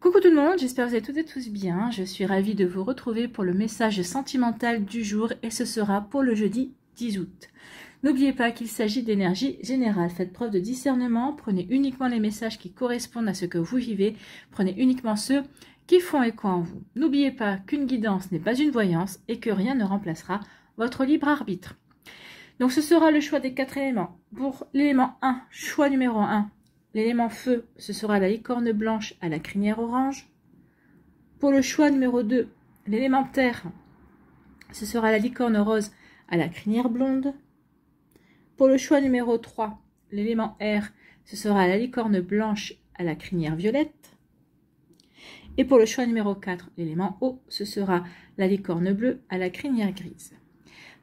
Coucou tout le monde, j'espère que vous allez toutes et tous bien. Je suis ravie de vous retrouver pour le message sentimental du jour et ce sera pour le jeudi 10 août. N'oubliez pas qu'il s'agit d'énergie générale. Faites preuve de discernement, prenez uniquement les messages qui correspondent à ce que vous vivez, prenez uniquement ceux qui font écho en vous. N'oubliez pas qu'une guidance n'est pas une voyance et que rien ne remplacera votre libre arbitre. Donc ce sera le choix des 4 éléments. Pour l'élément 1, choix numéro 1. L'élément feu, ce sera la licorne blanche à la crinière orange. Pour le choix numéro 2, l'élément terre, ce sera la licorne rose à la crinière blonde. Pour le choix numéro 3, l'élément air, ce sera la licorne blanche à la crinière violette. Et pour le choix numéro 4, l'élément eau, ce sera la licorne bleue à la crinière grise.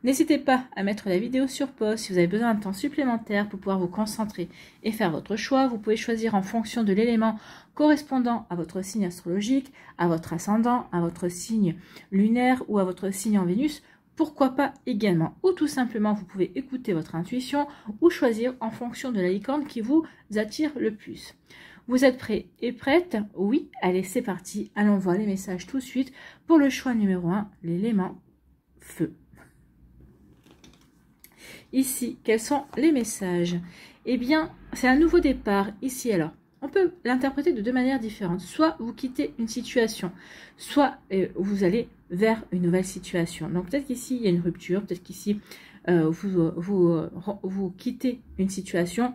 N'hésitez pas à mettre la vidéo sur pause si vous avez besoin d'un temps supplémentaire pour pouvoir vous concentrer et faire votre choix. Vous pouvez choisir en fonction de l'élément correspondant à votre signe astrologique, à votre ascendant, à votre signe lunaire ou à votre signe en Vénus. Pourquoi pas également. Ou tout simplement, vous pouvez écouter votre intuition ou choisir en fonction de la licorne qui vous attire le plus. Vous êtes prêts et prêtes? Oui, allez, c'est parti. Allons voir les messages tout de suite pour le choix numéro 1, l'élément feu. Ici, quels sont les messages? Eh bien, c'est un nouveau départ ici. Alors, on peut l'interpréter de deux manières différentes. Soit vous quittez une situation, soit vous allez vers une nouvelle situation. Donc, peut-être qu'ici, il y a une rupture. Peut-être qu'ici, vous quittez une situation.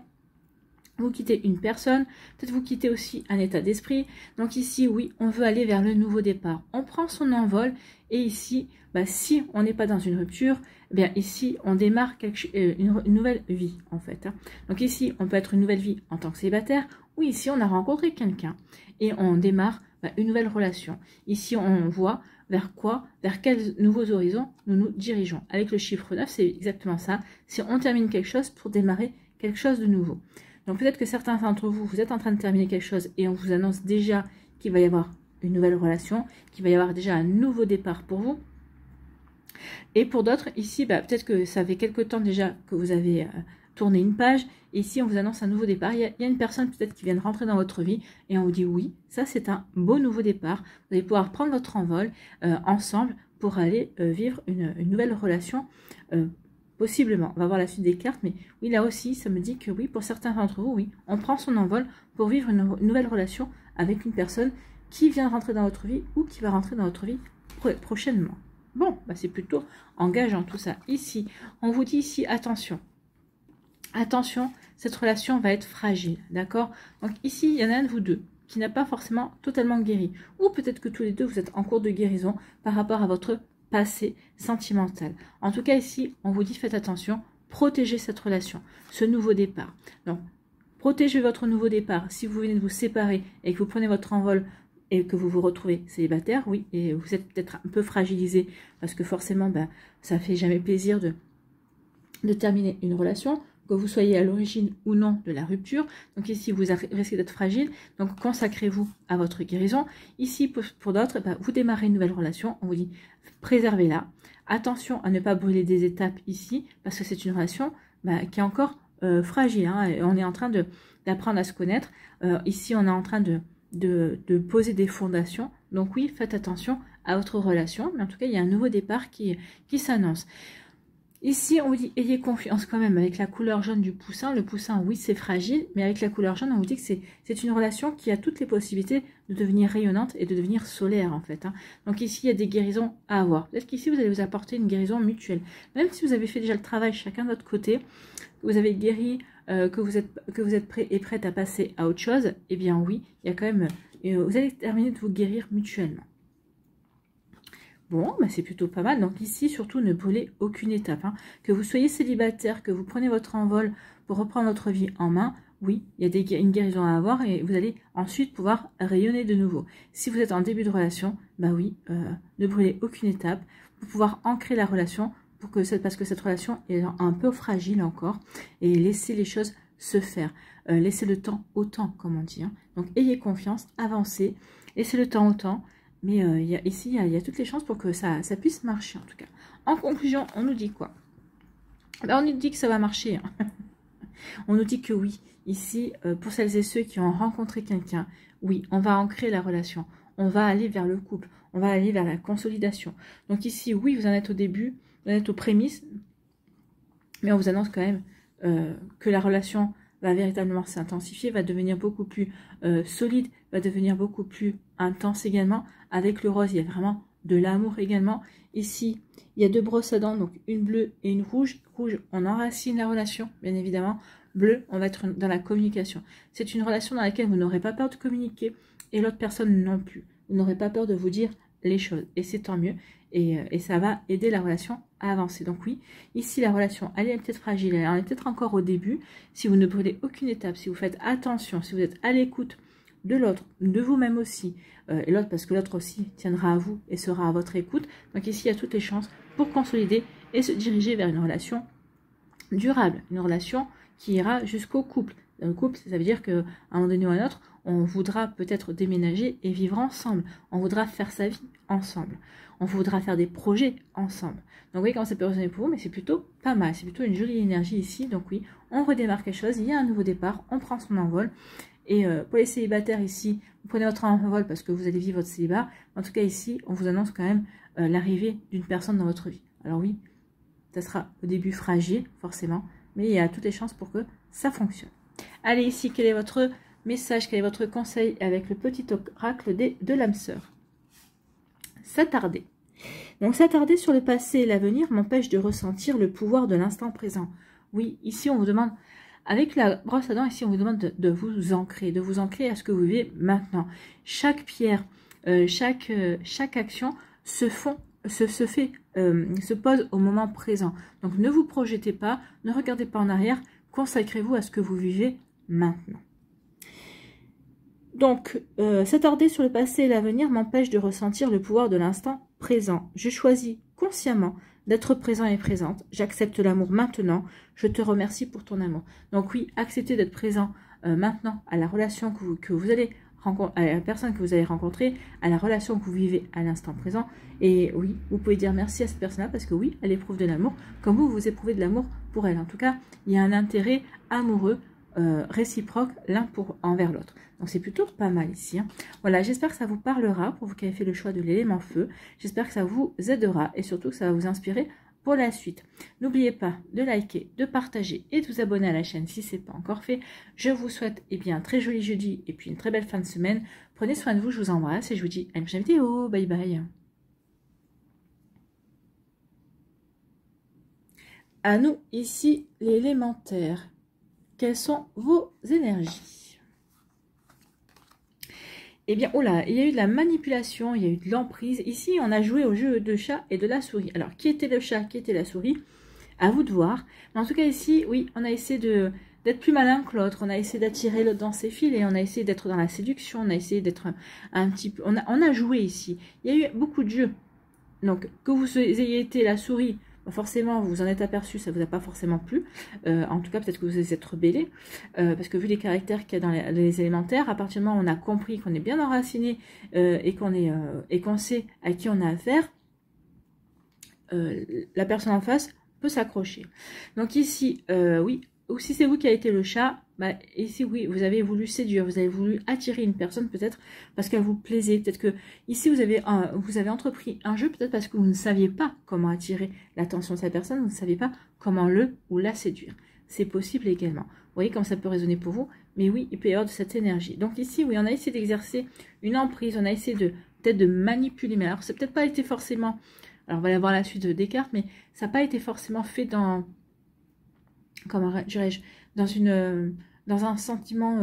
Vous quittez une personne, peut-être vous quittez aussi un état d'esprit. Donc ici, oui, on veut aller vers le nouveau départ. On prend son envol et ici, si on n'est pas dans une rupture, bien ici, on démarre une nouvelle vie en fait. Donc ici, on peut être une nouvelle vie en tant que célibataire ou ici, on a rencontré quelqu'un et on démarre une nouvelle relation. Ici, on voit vers quoi, vers quels nouveaux horizons nous nous dirigeons. Avec le chiffre 9, c'est exactement ça. Si on termine quelque chose pour démarrer quelque chose de nouveau. Donc peut-être que certains d'entre vous, vous êtes en train de terminer quelque chose et on vous annonce déjà qu'il va y avoir une nouvelle relation, qu'il va y avoir déjà un nouveau départ pour vous. Et pour d'autres, ici, peut-être que ça fait quelque temps déjà que vous avez tourné une page. Et ici, on vous annonce un nouveau départ. Il y a une personne peut-être qui vient de rentrer dans votre vie et on vous dit oui, ça c'est un beau nouveau départ. Vous allez pouvoir prendre votre envol ensemble pour aller vivre une nouvelle relation possiblement. On va voir la suite des cartes, mais oui, là aussi, ça me dit que oui, pour certains d'entre vous, oui, on prend son envol pour vivre une nouvelle relation avec une personne qui vient de rentrer dans votre vie ou qui va rentrer dans votre vie prochainement. Bon, c'est plutôt engageant tout ça. Ici, on vous dit ici, attention. Attention, cette relation va être fragile, d'accord? Donc ici, il y en a un de vous deux qui n'a pas forcément totalement guéri. Ou peut-être que tous les deux, vous êtes en cours de guérison par rapport à votre passé sentimental. En tout cas, ici, on vous dit faites attention, protégez cette relation, ce nouveau départ. Donc, protégez votre nouveau départ. Si vous venez de vous séparer et que vous prenez votre envol et que vous vous retrouvez célibataire, oui, et vous êtes peut-être un peu fragilisé parce que forcément, ça fait jamais plaisir de terminer une relation, que vous soyez à l'origine ou non de la rupture. Donc ici, vous risquez d'être fragile. Donc consacrez-vous à votre guérison. Ici, pour d'autres, vous démarrez une nouvelle relation. On vous dit, préservez-la. Attention à ne pas brûler des étapes ici, parce que c'est une relation qui est encore fragile. Et on est en train d'apprendre à se connaître. Ici, on est en train de poser des fondations. Donc oui, faites attention à votre relation. Mais en tout cas, il y a un nouveau départ qui s'annonce. Ici, on vous dit, ayez confiance quand même avec la couleur jaune du poussin. Le poussin, oui, c'est fragile, mais avec la couleur jaune, on vous dit que c'est une relation qui a toutes les possibilités de devenir rayonnante et de devenir solaire, en fait. Donc ici, il y a des guérisons à avoir. Peut-être qu'ici, vous allez vous apporter une guérison mutuelle. Même si vous avez fait déjà le travail chacun de votre côté, vous avez guéri, que vous êtes prêt et prête à passer à autre chose, eh bien oui, il y a quand même, vous allez terminer de vous guérir mutuellement. Bon, c'est plutôt pas mal. Donc ici, surtout, ne brûlez aucune étape. Que vous soyez célibataire, que vous prenez votre envol pour reprendre votre vie en main, oui, il y a une guérison à avoir et vous allez ensuite pouvoir rayonner de nouveau. Si vous êtes en début de relation, oui, ne brûlez aucune étape pour pouvoir ancrer la relation, parce que cette relation est un peu fragile encore, et laissez les choses se faire. Laissez le temps au temps, comme on dit. Donc ayez confiance, avancez, laissez le temps au temps. Mais ici, il y a toutes les chances pour que ça puisse marcher, en tout cas. En conclusion, on nous dit quoi? On nous dit que ça va marcher. On nous dit que oui. Ici, pour celles et ceux qui ont rencontré quelqu'un, oui, on va ancrer la relation. On va aller vers le couple. On va aller vers la consolidation. Donc ici, oui, vous en êtes au début, vous en êtes aux prémices, mais on vous annonce quand même que la relation va véritablement s'intensifier, va devenir beaucoup plus solide, va devenir beaucoup plus intense également. Avec le rose, il y a vraiment de l'amour également. Ici, il y a 2 brosses à dents, donc une bleue et une rouge. Rouge, on enracine la relation, bien évidemment. Bleu, on va être dans la communication. C'est une relation dans laquelle vous n'aurez pas peur de communiquer et l'autre personne non plus. Vous n'aurez pas peur de vous dire les choses et c'est tant mieux. Et ça va aider la relation à avancer. Donc oui, ici la relation, elle est peut-être fragile, elle est peut-être encore au début. Si vous ne brûlez aucune étape, si vous faites attention, si vous êtes à l'écoute de l'autre, de vous-même aussi, et l'autre parce que l'autre aussi tiendra à vous et sera à votre écoute. Donc ici, il y a toutes les chances pour consolider et se diriger vers une relation durable, une relation qui ira jusqu'au couple. Le couple, ça veut dire qu'à un moment donné ou à un autre, on voudra peut-être déménager et vivre ensemble. On voudra faire sa vie ensemble. On voudra faire des projets ensemble. Donc vous voyez comment ça peut résonner pour vous, mais c'est plutôt pas mal. C'est plutôt une jolie énergie ici. Donc oui, on redémarre quelque chose. Il y a un nouveau départ. On prend son envol. Et pour les célibataires ici, vous prenez votre envol parce que vous allez vivre votre célibat. En tout cas ici, on vous annonce quand même l'arrivée d'une personne dans votre vie. Alors oui, ça sera au début fragile, forcément. Mais il y a toutes les chances pour que ça fonctionne. Allez, ici, quel est votre message, quel est votre conseil avec le petit oracle de l'âme sœur? S'attarder. Donc, s'attarder sur le passé et l'avenir m'empêche de ressentir le pouvoir de l'instant présent. Oui, ici, on vous demande, avec la brosse à dents, ici, on vous demande de vous ancrer à ce que vous vivez maintenant. Chaque pierre, chaque action se pose au moment présent. Donc, ne vous projetez pas, ne regardez pas en arrière, consacrez-vous à ce que vous vivez maintenant. Donc, s'attarder sur le passé et l'avenir m'empêche de ressentir le pouvoir de l'instant présent. Je choisis consciemment d'être présent et présente. J'accepte l'amour maintenant. Je te remercie pour ton amour. Donc oui, acceptez d'être présent maintenant à la relation que vous allez rencontrer, à la personne que vous allez rencontrer, à la relation que vous vivez à l'instant présent. Et oui, vous pouvez dire merci à cette personne-là parce que oui, elle éprouve de l'amour, comme vous éprouvez de l'amour pour elle. En tout cas, il y a un intérêt amoureux réciproque l'un envers l'autre. Donc c'est plutôt pas mal ici. Hein. Voilà, j'espère que ça vous parlera pour vous qui avez fait le choix de l'élément feu. J'espère que ça vous aidera et surtout que ça va vous inspirer pour la suite. N'oubliez pas de liker, de partager et de vous abonner à la chaîne si ce n'est pas encore fait. Je vous souhaite un très joli jeudi et puis une très belle fin de semaine. Prenez soin de vous, je vous embrasse et je vous dis à une prochaine vidéo. Bye bye. À nous ici l'élémentaire. Quelles sont vos énergies? Eh bien, oh là, il y a eu de la manipulation, il y a eu de l'emprise. Ici, on a joué au jeu de chat et de la souris. Alors, qui était le chat, qui était la souris? À vous de voir. Mais en tout cas, ici, oui, on a essayé d'être plus malin que l'autre. On a essayé d'attirer l'autre dans ses filets. On a essayé d'être dans la séduction. On a essayé d'être un petit peu... On a joué ici. Il y a eu beaucoup de jeux. Donc, que vous ayez été la souris... Forcément, vous vous en êtes aperçu, ça ne vous a pas forcément plu. En tout cas, peut-être que vous vous êtes rebellé. Parce que vu les caractères qu'il y a dans les élémentaires, à partir du moment où on a compris qu'on est bien enraciné et qu'on sait à qui on a affaire, la personne en face peut s'accrocher. Donc ici, oui, ou si c'est vous qui avez été le chat, bah, ici, oui, vous avez voulu séduire, vous avez voulu attirer une personne peut-être parce qu'elle vous plaisait. Peut-être que ici, vous avez entrepris un jeu, peut-être parce que vous ne saviez pas comment attirer l'attention de cette personne, vous ne saviez pas comment le ou la séduire. C'est possible également. Vous voyez comme ça peut résonner pour vous, mais oui, il peut y avoir de cette énergie. Donc ici, oui, on a essayé d'exercer une emprise, on a essayé peut-être de manipuler, mais alors, ça n'a peut-être pas été forcément... Alors, on va aller voir la suite des cartes, mais ça n'a pas été forcément fait dans... Comment dirais-je, dans un sentiment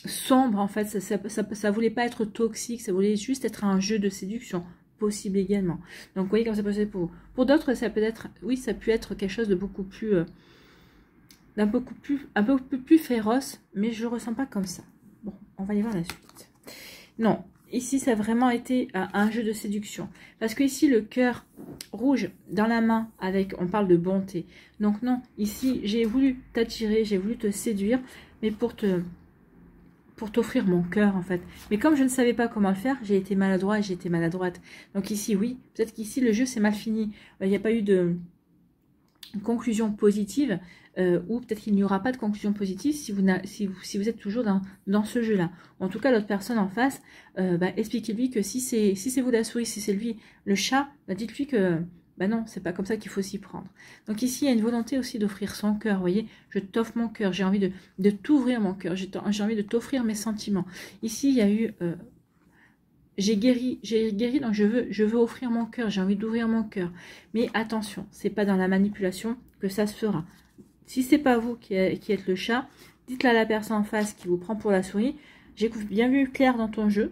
sombre, en fait. Ça voulait pas être toxique, ça voulait juste être un jeu de séduction, possible également. Donc, vous voyez comme ça peut être pour vous. Pour d'autres, ça peut être, oui, ça peut être quelque chose de beaucoup plus, un peu plus féroce, mais je le ressens pas comme ça. Bon, on va aller voir la suite. Non. Ici, ça a vraiment été un jeu de séduction. Parce que ici, le cœur rouge dans la main, on parle de bonté. Donc non, ici, j'ai voulu t'attirer, j'ai voulu te séduire, mais pour t'offrir mon cœur, en fait. Mais comme je ne savais pas comment le faire, j'ai été maladroit et j'ai été maladroite. Donc ici, oui, peut-être qu'ici, le jeu s'est mal fini. Il n'y a pas eu de conclusion positive. ou peut-être qu'il n'y aura pas de conclusion positive si vous êtes toujours dans ce jeu-là. En tout cas, l'autre personne en face, expliquez-lui que si c'est vous la souris, si c'est lui le chat, dites-lui que non, c'est pas comme ça qu'il faut s'y prendre. Donc ici, il y a une volonté aussi d'offrir son cœur. Vous voyez, je t'offre mon cœur, j'ai envie de t'ouvrir mon cœur, j'ai envie de t'offrir mes sentiments. Ici, il y a eu... j'ai guéri, donc je veux offrir mon cœur, j'ai envie d'ouvrir mon cœur. Mais attention, c'est pas dans la manipulation que ça se fera. Si c'est pas vous qui êtes le chat, dites-le à la personne en face qui vous prend pour la souris. J'ai bien vu clair dans ton jeu.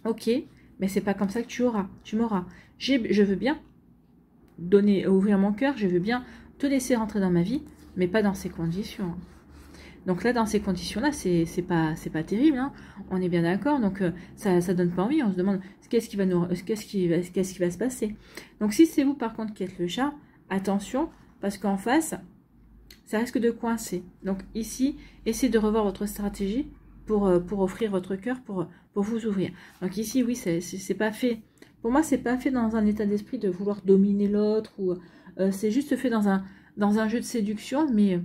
Ok, mais c'est pas comme ça que tu m'auras. Je veux bien ouvrir mon cœur, je veux bien te laisser rentrer dans ma vie, mais pas dans ces conditions. Donc là, dans ces conditions-là, c'est pas terrible, hein. On est bien d'accord. Donc ça donne pas envie. On se demande qu'est-ce qui va se passer. Donc si c'est vous par contre qui êtes le chat, attention parce qu'en face, ça risque de coincer. Donc ici, essayez de revoir votre stratégie pour offrir votre cœur, pour vous ouvrir. Donc ici, oui, c'est pas fait. Pour moi, c'est pas fait dans un état d'esprit de vouloir dominer l'autre ou c'est juste fait dans un jeu de séduction, mais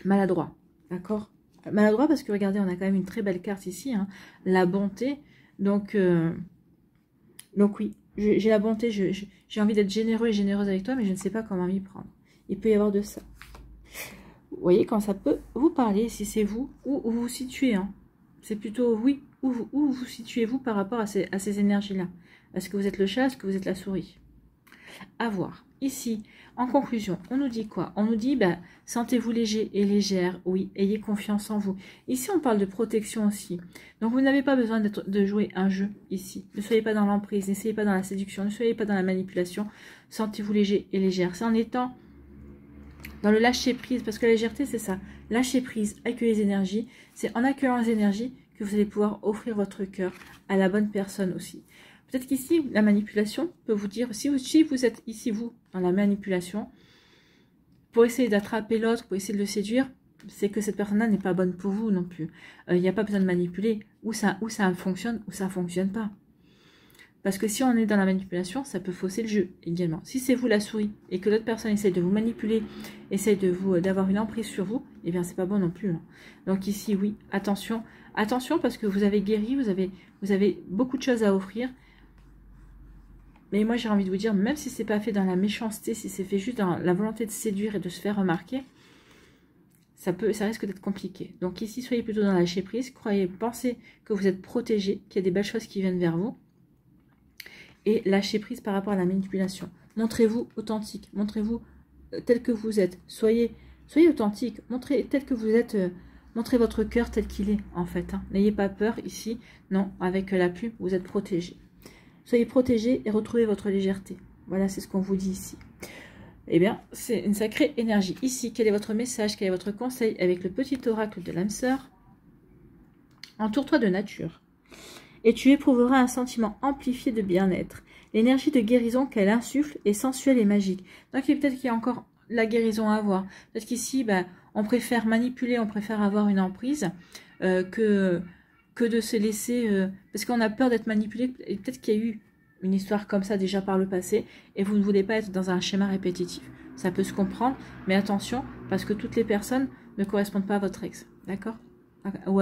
maladroit, d'accord? Maladroit parce que regardez, on a quand même une très belle carte ici, hein, la bonté. Donc oui, j'ai la bonté, j'ai envie d'être généreux et généreuse avec toi, mais je ne sais pas comment m'y prendre. Il peut y avoir de ça. Vous voyez quand ça peut vous parler, si c'est vous, où vous vous situez, hein. C'est plutôt oui, où vous situez-vous par rapport à ces énergies-là. Est-ce que vous êtes le chat, est-ce que vous êtes la souris? À voir. Ici, en conclusion, on nous dit quoi? On nous dit, sentez-vous léger et légère, oui, ayez confiance en vous. Ici, on parle de protection aussi. Donc, vous n'avez pas besoin de jouer un jeu ici. Ne soyez pas dans l'emprise, ne soyez pas dans la séduction, ne soyez pas dans la manipulation. Sentez-vous léger et légère. C'est en étant dans le lâcher-prise, parce que la légèreté, c'est ça. Lâcher-prise, accueillir les énergies. C'est en accueillant les énergies que vous allez pouvoir offrir votre cœur à la bonne personne aussi. Peut-être qu'ici, la manipulation peut vous dire, si vous êtes ici, vous, dans la manipulation, pour essayer d'attraper l'autre, pour essayer de le séduire, c'est que cette personne-là n'est pas bonne pour vous non plus. Il n'y a pas besoin de manipuler. Ou ça fonctionne, ou ça ne fonctionne pas. Parce que si on est dans la manipulation, ça peut fausser le jeu également. Si c'est vous la souris, et que l'autre personne essaie de vous manipuler, essaie d'avoir une emprise sur vous, eh bien c'est pas bon non plus. Hein. Donc ici, oui, attention. Attention parce que vous avez guéri, vous avez beaucoup de choses à offrir. Mais moi, j'ai envie de vous dire, même si c'est pas fait dans la méchanceté, si c'est fait juste dans la volonté de séduire et de se faire remarquer, ça risque d'être compliqué. Donc ici, soyez plutôt dans la lâcher prise. Pensez que vous êtes protégé, qu'il y a des belles choses qui viennent vers vous. Et lâchez prise par rapport à la manipulation. Montrez-vous authentique. Montrez-vous tel que vous êtes. Soyez authentique. Montrez tel que vous êtes. Montrez votre cœur tel qu'il est, en fait. Hein. N'ayez pas peur ici. Non, avec la plume, vous êtes protégé. Soyez protégés et retrouvez votre légèreté. Voilà, c'est ce qu'on vous dit ici. Eh bien, c'est une sacrée énergie. Ici, quel est votre message, quel est votre conseil avec le petit oracle de l'âme sœur? Entoure-toi de nature. Et tu éprouveras un sentiment amplifié de bien-être. L'énergie de guérison qu'elle insuffle est sensuelle et magique. Donc, peut-être qu'il y a encore la guérison à avoir. Peut-être qu'ici, on préfère manipuler, on préfère avoir une emprise que de se laisser... parce qu'on a peur d'être manipulé. Et peut-être qu'il y a eu une histoire comme ça déjà par le passé. Et vous ne voulez pas être dans un schéma répétitif. Ça peut se comprendre. Mais attention, parce que toutes les personnes ne correspondent pas à votre ex. D'accord ? Ou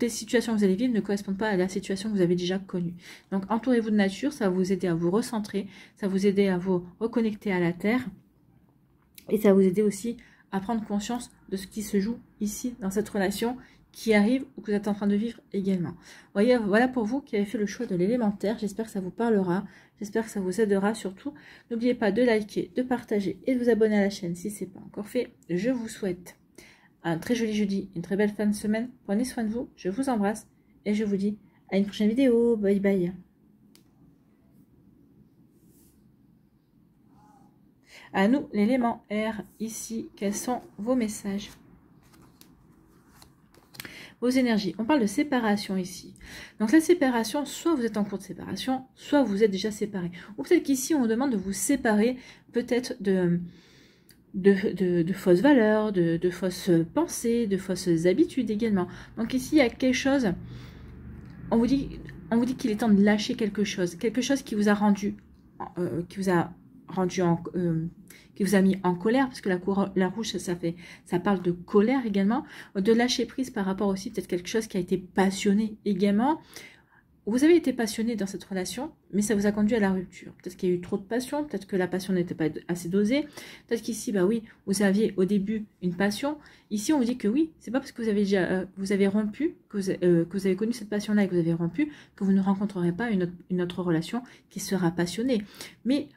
les situations que vous allez vivre ne correspondent pas à la situation que vous avez déjà connue. Donc, entourez-vous de nature. Ça va vous aider à vous recentrer. Ça va vous aider à vous reconnecter à la terre. Et ça va vous aider aussi à prendre conscience de ce qui se joue ici, dans cette relation qui arrive ou que vous êtes en train de vivre également. Voyez, voilà pour vous qui avez fait le choix de l'élémentaire. J'espère que ça vous parlera. J'espère que ça vous aidera surtout. N'oubliez pas de liker, de partager et de vous abonner à la chaîne si ce n'est pas encore fait. Je vous souhaite un très joli jeudi, une très belle fin de semaine. Prenez soin de vous. Je vous embrasse et je vous dis à une prochaine vidéo. Bye bye. À nous, l'élément R, ici, quels sont vos messages? Vos énergies. On parle de séparation ici. Donc la séparation, soit vous êtes en cours de séparation, soit vous êtes déjà séparés. Ou peut-être qu'ici, on vous demande de vous séparer peut-être de fausses valeurs, de fausses pensées, de fausses habitudes également. Donc ici, il y a quelque chose, on vous dit qu'il est temps de lâcher quelque chose qui vous a qui vous a mis en colère, parce que la rouge, ça parle de colère également, de lâcher prise par rapport aussi peut-être quelque chose qui a été passionné également. Vous avez été passionné dans cette relation, mais ça vous a conduit à la rupture. Peut-être qu'il y a eu trop de passion, peut-être que la passion n'était pas assez dosée, peut-être qu'ici, bah oui, vous aviez au début une passion. Ici, on vous dit que oui, c'est pas parce que vous avez déjà, vous avez rompu, que vous avez connu cette passion-là et que vous avez rompu, que vous ne rencontrerez pas une autre relation qui sera passionnée. Mais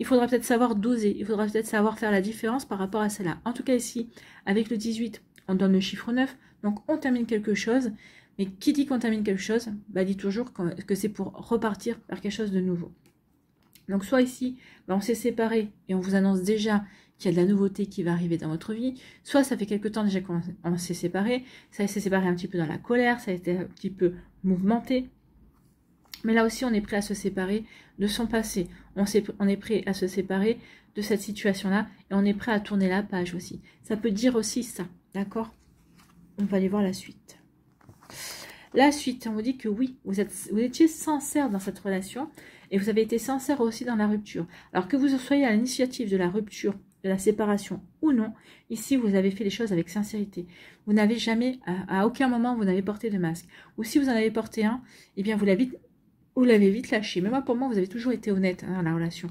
il faudra peut-être savoir doser, il faudra peut-être savoir faire la différence par rapport à celle-là. En tout cas, ici, avec le 18, on donne le chiffre 9, donc on termine quelque chose. Mais qui dit qu'on termine quelque chose, bah dit toujours que c'est pour repartir vers quelque chose de nouveau. Donc soit ici, bah on s'est séparés et on vous annonce déjà qu'il y a de la nouveauté qui va arriver dans votre vie. Soit ça fait quelque temps déjà qu'on s'est séparés, ça s'est séparé un petit peu dans la colère, ça a été un petit peu mouvementé. Mais là aussi, on est prêt à se séparer de son passé. On est prêt à se séparer de cette situation-là et on est prêt à tourner la page aussi. Ça peut dire aussi ça, d'accord? On va aller voir la suite. La suite, on vous dit que oui, vous étiez sincère dans cette relation et vous avez été sincère aussi dans la rupture. Alors que vous soyez à l'initiative de la rupture, de la séparation ou non, ici vous avez fait les choses avec sincérité. Vous n'avez jamais, à aucun moment, vous n'avez porté de masque. Ou si vous en avez porté un, eh bien vous l'avez vite lâché. Mais moi, pour moi, vous avez toujours été honnête dans la relation.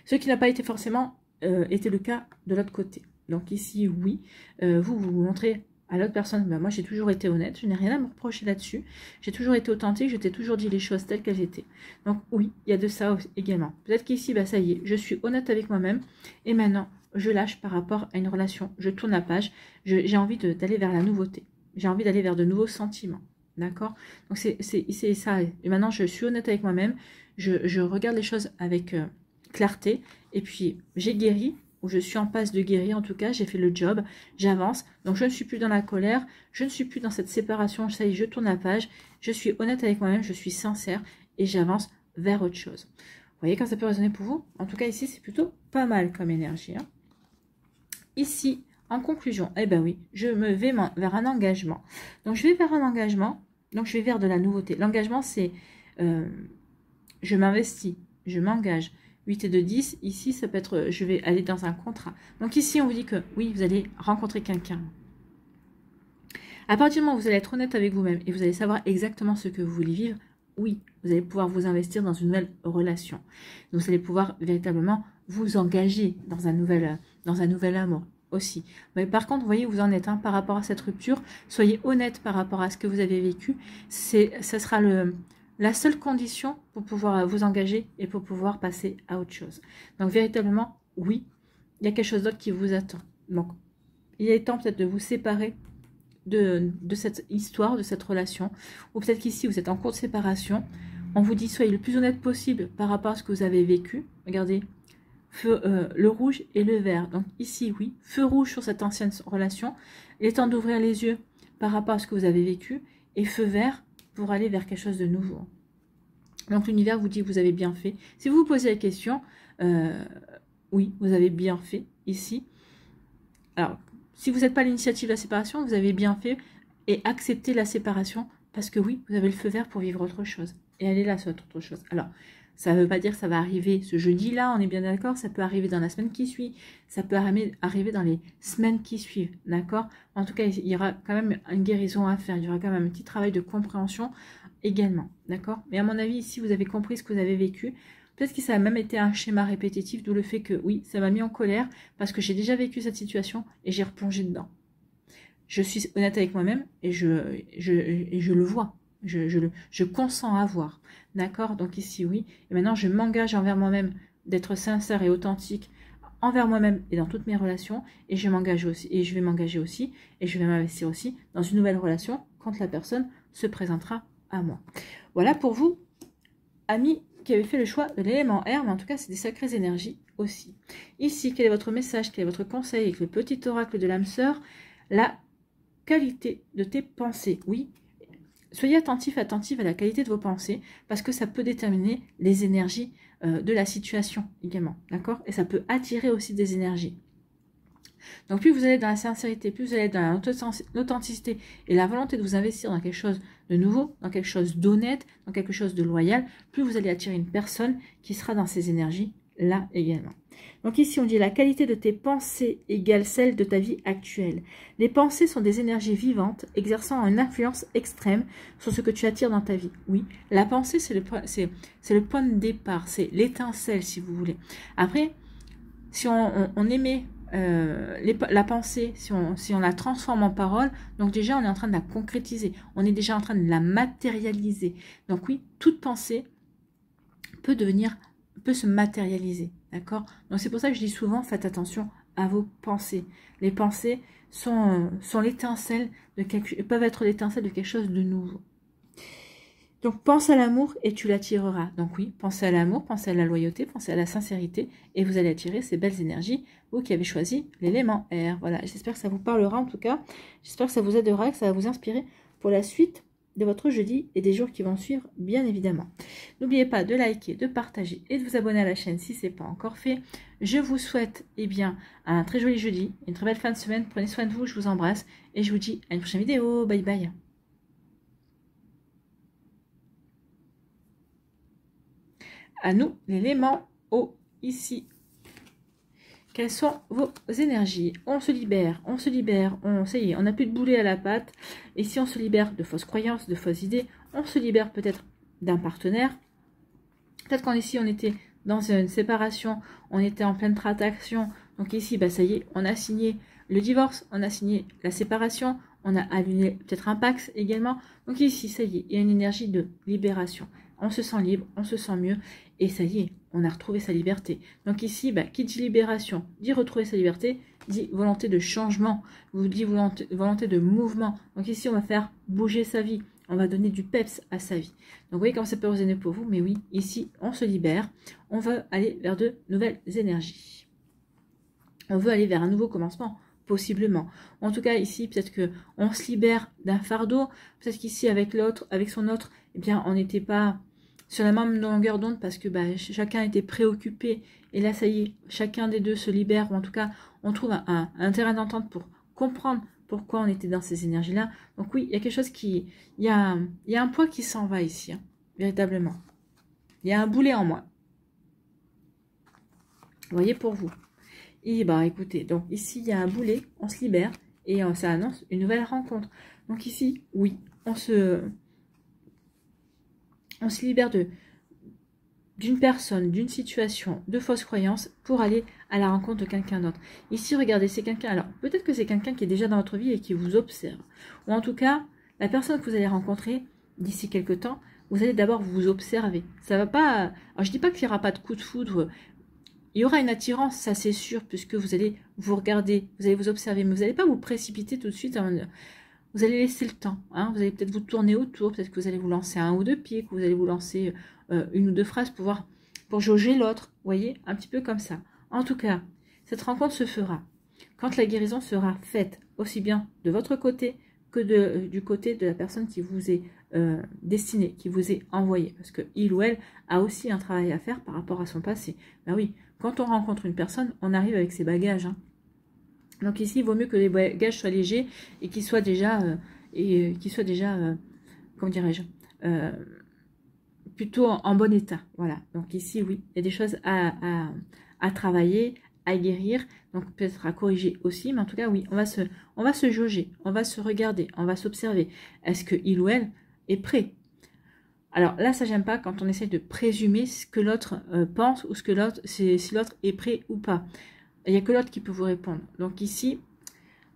Ce qui n'a pas été forcément été le cas de l'autre côté. Donc ici, oui, vous montrez à l'autre personne, ben moi j'ai toujours été honnête, je n'ai rien à me reprocher là-dessus, j'ai toujours été authentique, je t'ai toujours dit les choses telles qu'elles étaient. Donc oui, il y a de ça également. Peut-être qu'ici, ben, ça y est, je suis honnête avec moi-même, et maintenant je lâche par rapport à une relation, je tourne la page, j'ai envie d'aller vers la nouveauté, j'ai envie d'aller vers de nouveaux sentiments, d'accord? Donc c'est ça, et maintenant je suis honnête avec moi-même, je regarde les choses avec clarté, et puis j'ai guéri, ou je suis en passe de guérir, en tout cas, j'ai fait le job, j'avance, donc je ne suis plus dans la colère, je ne suis plus dans cette séparation, ça y est, je tourne la page, je suis honnête avec moi-même, je suis sincère, et j'avance vers autre chose. Vous voyez quand ça peut résonner pour vous? En tout cas, ici, c'est plutôt pas mal comme énergie. Hein. Ici, en conclusion, eh ben oui, je me vais vers un engagement. Donc, je vais vers un engagement, donc je vais vers de la nouveauté. L'engagement, c'est je m'investis, je m'engage. 8 et de 10, ici, ça peut être, je vais aller dans un contrat. Donc ici, on vous dit que, oui, vous allez rencontrer quelqu'un. À partir du moment où vous allez être honnête avec vous-même et vous allez savoir exactement ce que vous voulez vivre, oui, vous allez pouvoir vous investir dans une nouvelle relation. Donc, vous allez pouvoir véritablement vous engager dans un nouvel amour aussi. Mais par contre, vous voyez où vous en êtes hein, par rapport à cette rupture. Soyez honnête par rapport à ce que vous avez vécu. Ça sera la seule condition pour pouvoir vous engager et pour pouvoir passer à autre chose. Donc, véritablement, oui, il y a quelque chose d'autre qui vous attend. Donc, il est temps peut-être de vous séparer de cette histoire, de cette relation. Ou peut-être qu'ici, vous êtes en cours de séparation. On vous dit, soyez le plus honnête possible par rapport à ce que vous avez vécu. Regardez, le rouge et le vert. Donc, ici, oui, feu rouge sur cette ancienne relation. Il est temps d'ouvrir les yeux par rapport à ce que vous avez vécu. Et feu vert pour aller vers quelque chose de nouveau. Donc l'univers vous dit que vous avez bien fait. Si vous vous posez la question, oui, vous avez bien fait ici. Alors, si vous n'êtes pas à l'initiative de la séparation, vous avez bien fait et accepté la séparation parce que oui, vous avez le feu vert pour vivre autre chose. Et aller là sur autre chose. Alors, ça ne veut pas dire que ça va arriver ce jeudi-là, on est bien d'accord, ça peut arriver dans la semaine qui suit, ça peut arriver dans les semaines qui suivent, d'accord? En tout cas, il y aura quand même une guérison à faire, il y aura quand même un petit travail de compréhension également, d'accord? Mais à mon avis, ici, vous avez compris ce que vous avez vécu, peut-être que ça a même été un schéma répétitif, d'où le fait que, oui, ça m'a mis en colère, parce que j'ai déjà vécu cette situation et j'ai replongé dedans. Je suis honnête avec moi-même et je le vois. Je consens à voir. D'accord? Donc ici, oui. Et maintenant, je m'engage envers moi-même d'être sincère et authentique envers moi-même et dans toutes mes relations. Et je m'engage aussi. Et je vais m'engager aussi. Et je vais m'investir aussi dans une nouvelle relation quand la personne se présentera à moi. Voilà pour vous, amis qui avez fait le choix de l'élément air. Mais en tout cas, c'est des sacrées énergies aussi. Ici, quel est votre message? Quel est votre conseil avec le petit oracle de l'âme sœur? La qualité de tes pensées. Oui. Soyez attentif, attentive à la qualité de vos pensées parce que ça peut déterminer les énergies de la situation également, d'accord? Et ça peut attirer aussi des énergies. Donc plus vous allez dans la sincérité, plus vous allez dans l'authenticité et la volonté de vous investir dans quelque chose de nouveau, dans quelque chose d'honnête, dans quelque chose de loyal, plus vous allez attirer une personne qui sera dans ces énergies-là également. Donc ici, on dit la qualité de tes pensées égale celle de ta vie actuelle. Les pensées sont des énergies vivantes exerçant une influence extrême sur ce que tu attires dans ta vie. Oui, la pensée, c'est le point de départ, c'est l'étincelle si vous voulez. Après, si on émet la pensée, si on la transforme en parole, donc déjà on est en train de la concrétiser, on est déjà en train de la matérialiser. Donc oui, toute pensée peut se matérialiser, d'accord? Donc c'est pour ça que je dis souvent, faites attention à vos pensées. Les pensées sont l'étincelle peuvent être l'étincelle de quelque chose de nouveau. Donc pense à l'amour et tu l'attireras. Donc oui, pensez à l'amour, pensez à la loyauté, pensez à la sincérité et vous allez attirer ces belles énergies, vous qui avez choisi l'élément air. Voilà, j'espère que ça vous parlera en tout cas. J'espère que ça vous aidera, que ça va vous inspirer pour la suite de votre jeudi et des jours qui vont suivre, bien évidemment. N'oubliez pas de liker, de partager et de vous abonner à la chaîne si ce n'est pas encore fait. Je vous souhaite un très joli jeudi, une très belle fin de semaine. Prenez soin de vous, je vous embrasse et je vous dis à une prochaine vidéo. Bye bye. À nous, l'élément eau, ici. Quelles sont vos énergies? On se libère, ça y est, on n'a plus de boulet à la patte. Ici, on se libère de fausses croyances, de fausses idées. On se libère peut-être d'un partenaire. Peut-être qu'ici, on était dans une séparation, on était en pleine tratation. Donc ici, ça y est, on a signé le divorce, on a signé la séparation, on a allumé peut-être un pax également. Donc ici, ça y est, il y a une énergie de libération. On se sent libre, on se sent mieux. Et ça y est, on a retrouvé sa liberté. Donc ici, qui dit libération, dit retrouver sa liberté, dit volonté de changement, vous dit volonté de mouvement. Donc ici, on va faire bouger sa vie. On va donner du peps à sa vie. Donc vous voyez comme ça peut résonner pour vous. Mais oui, ici, on se libère. On veut aller vers de nouvelles énergies. On veut aller vers un nouveau commencement, possiblement. En tout cas, ici, peut-être qu'on se libère d'un fardeau. Peut-être qu'ici, avec l'autre, avec son autre, eh bien, on n'était pas sur la même longueur d'onde parce que chacun était préoccupé. Et là, ça y est, chacun des deux se libère. Ou en tout cas, on trouve un terrain d'entente pour comprendre pourquoi on était dans ces énergies-là. Donc oui, il y a quelque chose il y a un poids qui s'en va ici, véritablement. Il y a un boulet en moi. Vous voyez, pour vous. Et écoutez, donc ici, il y a un boulet, on se libère et ça annonce une nouvelle rencontre. Donc ici, oui, on se libère d'une personne, d'une situation, de fausses croyances pour aller à la rencontre de quelqu'un d'autre. Ici, regardez, c'est quelqu'un, alors peut-être que c'est quelqu'un qui est déjà dans votre vie et qui vous observe. Ou en tout cas, la personne que vous allez rencontrer d'ici quelques temps, vous allez d'abord vous observer. Ça va pas, alors je dis pas qu'il n'y aura pas de coup de foudre, il y aura une attirance, ça c'est sûr, puisque vous allez vous regarder, vous allez vous observer, mais vous n'allez pas vous précipiter tout de suite. Vous allez laisser le temps. Vous allez peut-être vous tourner autour, peut-être que vous allez vous lancer un ou deux pieds, que vous allez vous lancer une ou deux phrases pour jauger l'autre. Vous voyez, un petit peu comme ça. En tout cas, cette rencontre se fera quand la guérison sera faite, aussi bien de votre côté que du côté de la personne qui vous est destinée, qui vous est envoyée. Parce que il ou elle a aussi un travail à faire par rapport à son passé. Oui, quand on rencontre une personne, on arrive avec ses bagages. Donc ici, il vaut mieux que les bagages soient légers et qu'ils soient déjà, comment dirais-je, plutôt en bon état. Voilà. Donc ici, oui, il y a des choses à travailler, à guérir, donc peut-être à corriger aussi. Mais en tout cas, oui, on va se jauger, on va se regarder, on va s'observer. Est-ce que il ou elle est prêt? Alors là, ça j'aime pas quand on essaie de présumer ce que l'autre pense ou si l'autre est prêt ou pas. Il n'y a que l'autre qui peut vous répondre. Donc ici,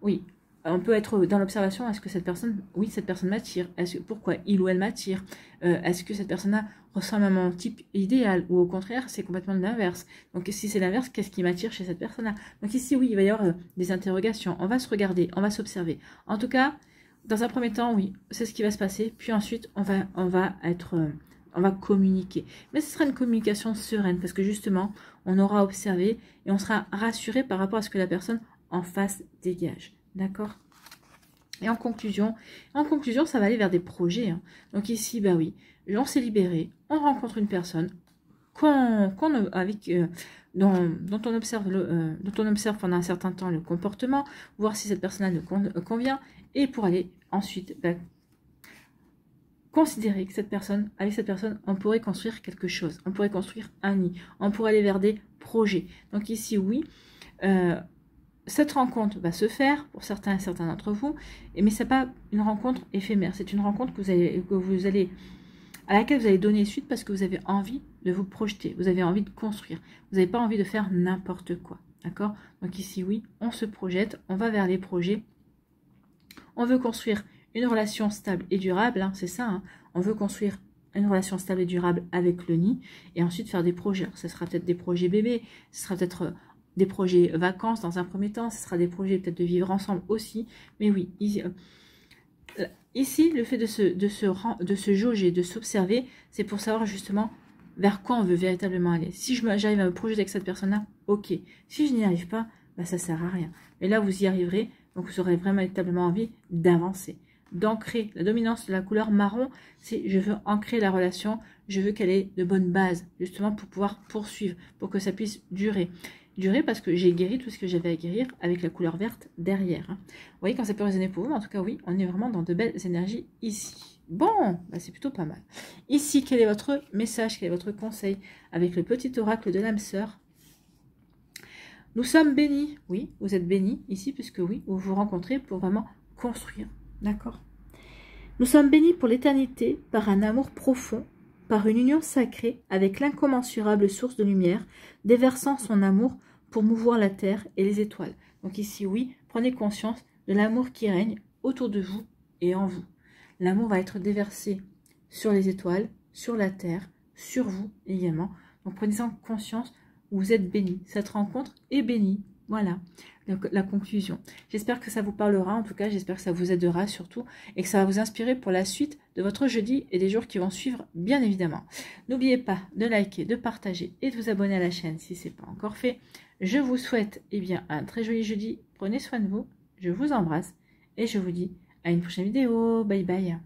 oui, on peut être dans l'observation. Est-ce que cette personne m'attire? Pourquoi il ou elle m'attire? Est-ce que cette personne-là ressemble à mon type idéal? Ou au contraire, c'est complètement l'inverse. Donc si c'est l'inverse, qu'est-ce qui m'attire chez cette personne-là? Donc ici, oui, il va y avoir des interrogations. On va se regarder, on va s'observer. En tout cas, dans un premier temps, oui, c'est ce qui va se passer. Puis ensuite, on va communiquer. Mais ce sera une communication sereine parce que justement, on aura observé et on sera rassuré par rapport à ce que la personne en face dégage. D'accord? Et en conclusion, ça va aller vers des projets. Donc ici, oui, on s'est libéré, on rencontre une personne, dont on observe pendant un certain temps le comportement, voir si cette personne-là nous convient, et pour aller ensuite considérer que avec cette personne, on pourrait construire quelque chose, on pourrait construire un nid, on pourrait aller vers des projets. Donc ici, oui, cette rencontre va se faire pour certains d'entre vous, mais ce n'est pas une rencontre éphémère, c'est une rencontre à laquelle vous allez donner suite parce que vous avez envie de vous projeter, vous avez envie de construire, vous n'avez pas envie de faire n'importe quoi, d'accord? Donc ici, oui, on se projette, on va vers les projets, on veut construire une relation stable et durable, hein, c'est ça, hein, on veut construire une relation stable et durable avec le nid, et ensuite faire des projets. Alors, ce sera peut-être des projets bébés, ce sera peut-être des projets vacances dans un premier temps, ce sera des projets peut-être de vivre ensemble aussi, mais oui, ici le fait de se jauger, de s'observer, c'est pour savoir justement vers quoi on veut véritablement aller. Si j'arrive à me projeter avec cette personne-là, ok. Si je n'y arrive pas, bah, ça ne sert à rien. Mais là, vous y arriverez, donc vous aurez vraiment véritablement envie d'avancer, d'ancrer. La dominance de la couleur marron, c'est je veux ancrer la relation, je veux qu'elle ait de bonnes bases, justement pour pouvoir poursuivre, pour que ça puisse durer. Durer parce que j'ai guéri tout ce que j'avais à guérir avec la couleur verte derrière. Hein. Vous voyez quand ça peut résonner pour vous, mais en tout cas oui, on est vraiment dans de belles énergies ici. Bon, bah c'est plutôt pas mal. Ici, quel est votre message, quel est votre conseil avec le petit oracle de l'âme sœur? Nous sommes bénis, oui, vous êtes bénis ici, puisque oui, vous vous rencontrez pour vraiment construire, d'accord? Nous sommes bénis pour l'éternité par un amour profond, par une union sacrée avec l'incommensurable source de lumière, déversant son amour pour mouvoir la terre et les étoiles. Donc ici, oui, prenez conscience de l'amour qui règne autour de vous et en vous. L'amour va être déversé sur les étoiles, sur la terre, sur vous également. Donc prenez-en conscience, vous êtes bénis. Cette rencontre est bénie. Voilà la conclusion. J'espère que ça vous parlera, en tout cas, j'espère que ça vous aidera surtout et que ça va vous inspirer pour la suite de votre jeudi et des jours qui vont suivre, bien évidemment. N'oubliez pas de liker, de partager et de vous abonner à la chaîne si ce n'est pas encore fait. Je vous souhaite un très joli jeudi. Prenez soin de vous, je vous embrasse et je vous dis à une prochaine vidéo. Bye bye.